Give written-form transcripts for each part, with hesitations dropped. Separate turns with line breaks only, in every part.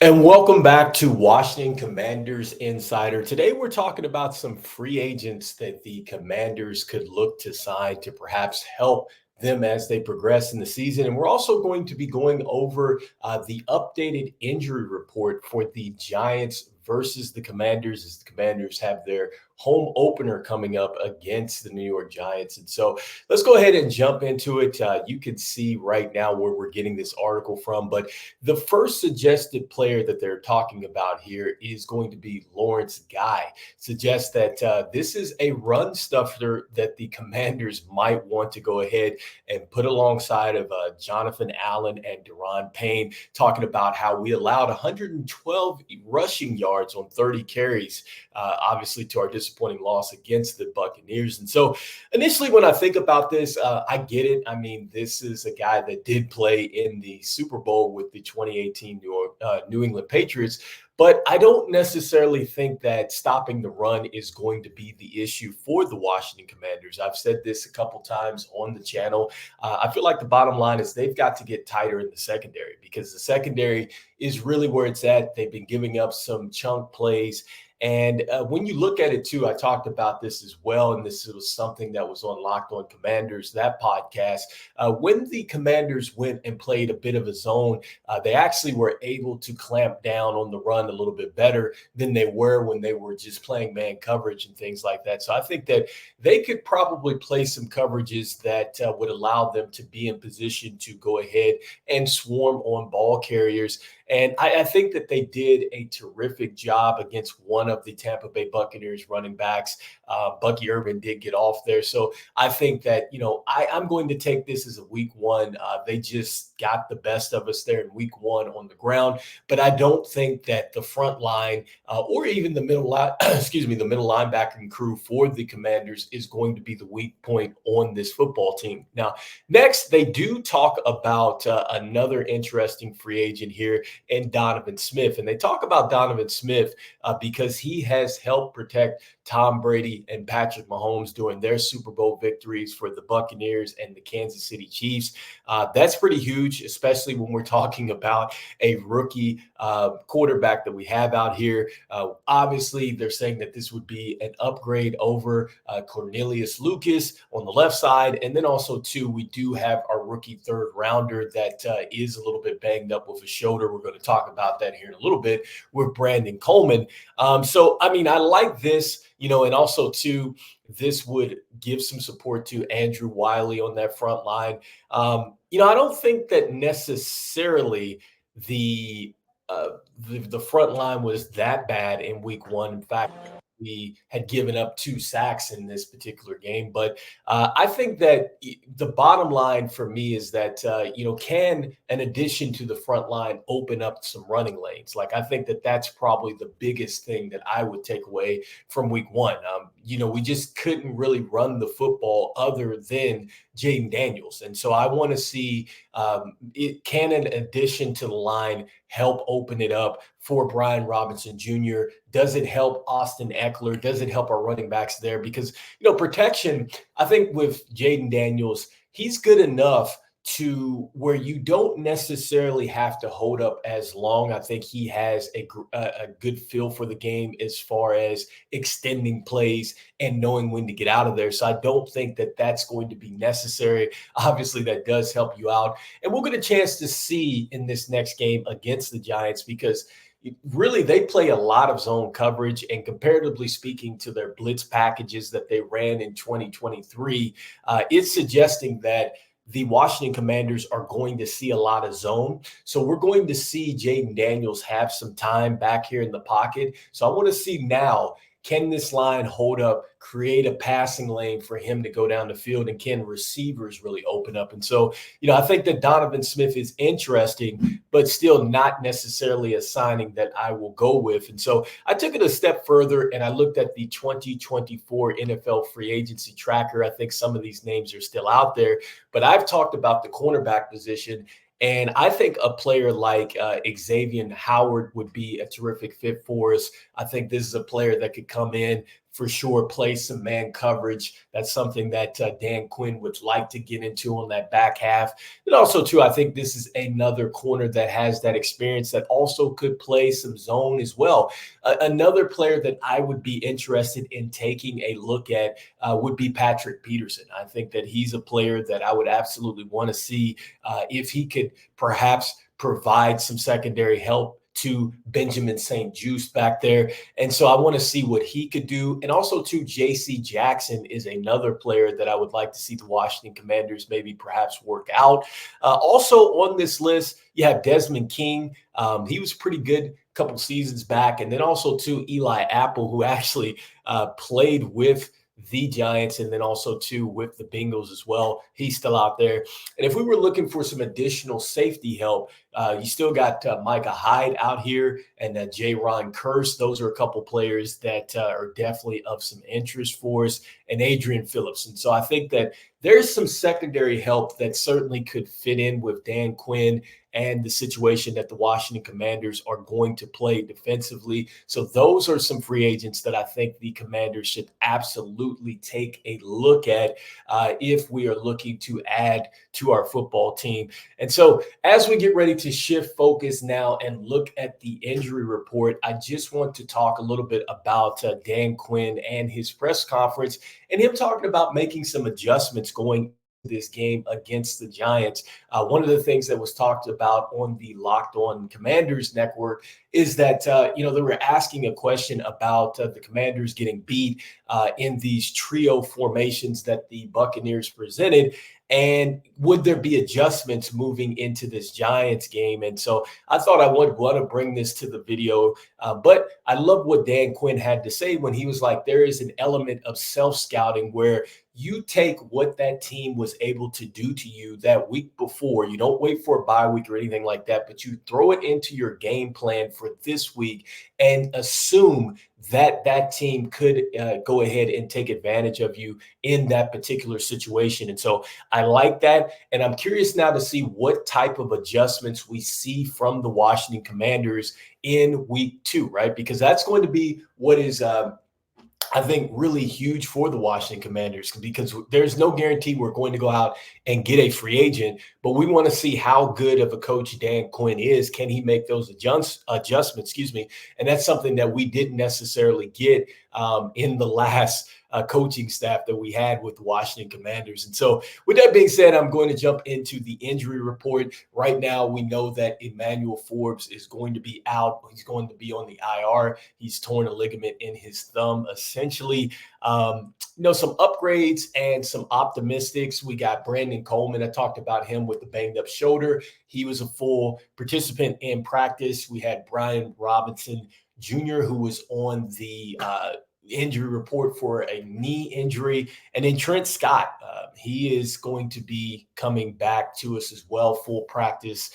And welcome back to Washington Commanders Insider. Today, we're talking about some free agents that the Commanders could look to sign to perhaps help them as they progress in the season. And we're also going to be going over the updated injury report for the Giants versus the Commanders, as the Commanders have their home opener coming up against the New York Giants. And so let's go ahead and jump into it. You can see right now where we're getting this article from, but the first suggested player that they're talking about here is going to be Lawrence Guy. Suggests that this is a run stuffer that the Commanders might want to go ahead and put alongside of Jonathan Allen and Deron Payne, talking about how we allowed 112 rushing yards on 30 carries, obviously to our disappointing loss against the Buccaneers. And so initially when I think about this, I get it. I mean, this is a guy that did play in the Super Bowl with the 2018 New England Patriots. But I don't necessarily think that stopping the run is going to be the issue for the Washington Commanders. I've said this a couple times on the channel. I feel like the bottom line is they've got to get tighter in the secondary, because the secondary is really where it's at. They've been giving up some chunk plays. And when you look at it too, I talked about this as well, and this was something that was on Locked On Commanders, that podcast. When the Commanders went and played a bit of a zone, they actually were able to clamp down on the run a little bit better than they were when they were just playing man coverage and things like that. So I think that they could probably play some coverages that would allow them to be in position to go ahead and swarm on ball carriers. And I think that they did a terrific job against one of the Tampa Bay Buccaneers running backs. Bucky Irvin did get off there. So I think that, I'm going to take this as a week one. They just got the best of us there in week one on the ground. But I don't think that the front line or even the middle line, the middle linebacking crew for the Commanders is going to be the weak point on this football team. Now, next, they do talk about another interesting free agent here, and Donovan Smith. And they talk about Donovan Smith because he has helped protect Tom Brady and Patrick Mahomes during their Super Bowl victories for the Buccaneers and the Kansas City Chiefs. That's pretty huge, especially when we're talking about a rookie quarterback that we have out here. Obviously, they're saying that this would be an upgrade over Cornelius Lucas on the left side. And then also, too, we do have our rookie third rounder that is a little bit banged up with a shoulder. We're going to talk about that here in a little bit with Brandon Coleman. I like this, and also, too, this would give some support to Andrew Wiley on that front line. I don't think that necessarily the front line was that bad in week one. In fact, we had given up 2 sacks in this particular game. But I think that the bottom line for me is that, can an addition to the front line open up some running lanes? Like, I think that that's probably the biggest thing that I would take away from week one. We just couldn't really run the football other than Jaden Daniels. And so I want to see can an addition to the line help open it up for Brian Robinson Jr.? Does it help Austin Eckler? Does it help our running backs there? Because, protection, I think with Jaden Daniels, he's good enough to where you don't necessarily have to hold up as long. I think he has a good feel for the game as far as extending plays and knowing when to get out of there. So I don't think that that's going to be necessary. Obviously, that does help you out. And we'll get a chance to see in this next game against the Giants, because really they play a lot of zone coverage, and comparatively speaking to their blitz packages that they ran in 2023, it's suggesting that the Washington Commanders are going to see a lot of zone. So we're going to see Jaden Daniels have some time back here in the pocket. So I want to see now, can this line hold up, create a passing lane for him to go down the field, and can receivers really open up? And so, I think that Donovan Smith is interesting, but still not necessarily a signing that I will go with. And so I took it a step further and I looked at the 2024 NFL free agency tracker. I think some of these names are still out there, but I've talked about the cornerback position. And I think a player like Xavier Howard would be a terrific fit for us. I think this is a player that could come in, for sure play some man coverage. That's something that Dan Quinn would like to get into on that back half. And also, too, I think this is another corner that has that experience that also could play some zone as well. Another player that I would be interested in taking a look at would be Patrick Peterson. I think that he's a player that I would absolutely want to see if he could perhaps provide some secondary help to Benjamin St. Juste back there. And so I want to see what he could do. And also, too, J.C. Jackson is another player that I would like to see the Washington Commanders maybe perhaps work out. Also on this list, you have Desmond King. He was pretty good a couple seasons back. And then also, too, Eli Apple, who actually played with the Giants and then also too with the Bengals as well. He's still out there. And if we were looking for some additional safety help, you still got Micah Hyde out here and J-Ron Curse. Those are a couple players that are definitely of some interest for us, and Adrian Phillips. And so I think that there's some secondary help that certainly could fit in with Dan Quinn and the situation that the Washington Commanders are going to play defensively. So those are some free agents that I think the Commanders should absolutely take a look at if we are looking to add to our football team. And so as we get ready to shift focus now and look at the injury report, I just want to talk a little bit about Dan Quinn and his press conference and him talking about making some adjustments going this game against the Giants. One of the things that was talked about on the Locked On Commanders network is that, they were asking a question about the Commanders getting beat in these trio formations that the Buccaneers presented. And would there be adjustments moving into this Giants game? And so I thought I would want to bring this to the video. But I love what Dan Quinn had to say when he was like, there is an element of self-scouting where you take what that team was able to do to you that week before. You don't wait for a bye week or anything like that, but you throw it into your game plan for this week and assume that that team could go ahead and take advantage of you in that particular situation. And so I like that. And I'm curious now to see what type of adjustments we see from the Washington Commanders in week 2, right? Because that's going to be what is I think really huge for the Washington Commanders, because there's no guarantee we're going to go out and get a free agent, but we want to see how good of a coach Dan Quinn is. Can he make those adjustments? And that's something that we didn't necessarily get in the last coaching staff that we had with the Washington Commanders. And so with that being said, I'm going to jump into the injury report. Right now, we know that Emmanuel Forbes is going to be out. He's going to be on the IR. He's torn a ligament in his thumb, essentially. Some upgrades and some optimistics. We got Brandon Coleman. I talked about him with the banged up shoulder. He was a full participant in practice. We had Brian Robinson Jr., who was on the injury report for a knee injury. And then Trent Scott, he is going to be coming back to us as well, full practice.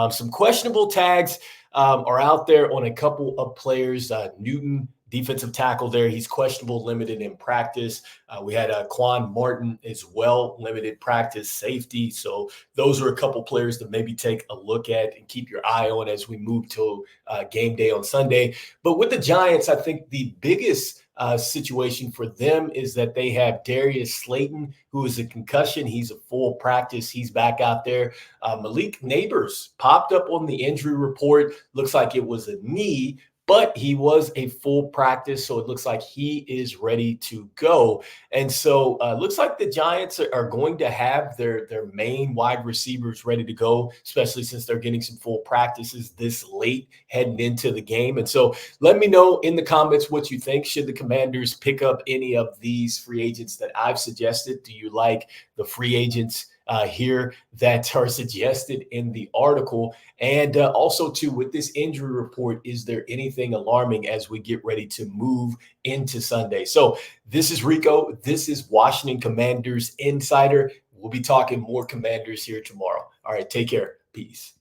Some questionable tags are out there on a couple of players. Newton, defensive tackle there, he's questionable, limited in practice. We had Quan Martin as well, limited practice, safety. So those are a couple players to maybe take a look at and keep your eye on as we move to game day on Sunday. But with the Giants, I think the biggest situation for them is that they have Darius Slayton, who is a concussion. He's a full practice. He's back out there. Malik Neighbors popped up on the injury report. Looks like it was a knee, but he was a full practice, so it looks like he is ready to go. And so looks like the Giants are going to have their main wide receivers ready to go, especially since they're getting some full practices this late heading into the game. And so let me know in the comments what you think. Should the Commanders pick up any of these free agents that I've suggested? Do you like the free agents here that are suggested in the article? And also, too, with this injury report, is there anything alarming as we get ready to move into Sunday? So this is Rico. This is Washington Commanders Insider. We'll be talking more Commanders here tomorrow. All right, take care. Peace.